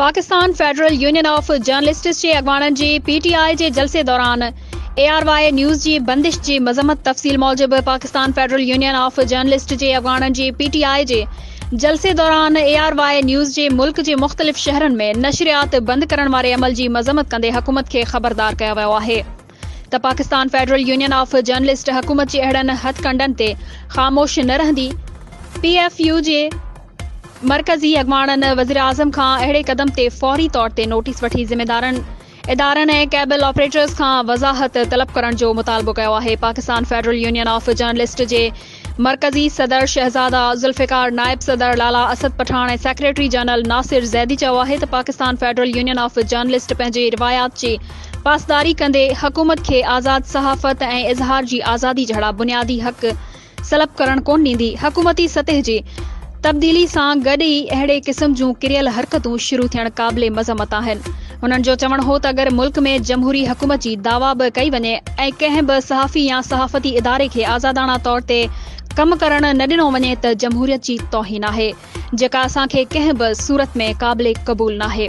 Pakistan federal union of journalists जे अॻवाननि जे PTI जे जलसे दौरान ARY न्यूज़ जी बंदिश जी मज़म्मत तफ़सील मूजिब Pakistan federal union of journalist जे अॻवाननि जे PTI जे जलसे दौरान ARY न्यूज़ जे मुल्क जे मुख़्तलिफ़ शहरनि में नशरियात बंदि करण वारे अमल जी मज़म्मत कंदे हुकूमत खे ख़बरदार कयो वियो आहे त Pakistan federal union of journalist हुकूमत जे अहिड़नि हथकंडनि ते ख़ामोश न रहंदी। PFU जे मरकज़ी अॻवाननि वज़ीर आज़म खां अहिड़े क़दम ते फौरी तौर ते नोटिस वठी ज़िम्मेदारनि इदारनि ऐं केबल ऑपरेटर्स खां वज़ाहत तलब करण जो मुतालबो कयो आहे। Pakistan federal union of journalist जे मरकज़ी सदर शहज़ादा ज़ुल्फ़िकार, नायब सदर लाला असद पठान ऐं सेक्रेटरी जनरल नासिर ज़ैदी चयो आहे त Pakistan federal union of journalist पंहिंजे रिवायात जी पासदारी कंदे हुकूमत खे आज़ाद सहाफ़त ऐं इज़हार जी आज़ादी जहिड़ा बुनियादी हक़ सलब करण कोन ॾींदी। हुकूमती सतह जे तब्दीली सां गॾु ई अहिड़े क़िस्म जूं किरियल हरकतूं शुरू थियण क़ाबिले मज़म्मत आहिनि। हुननि जो चवणु हो त अगरि मुल्क में जमहूरी हुकूमत जी दावा बि कई वञे ऐं कंहिं बि सहाफ़ी या सहाफ़ती इदारे खे आज़ादाना तौर ते कमु करण न ॾिनो वञे त जमहूरियत जी तौहीन आहे, जेका असांखे कंहिं बि सूरत में क़ाबिले क़बूल नाहे।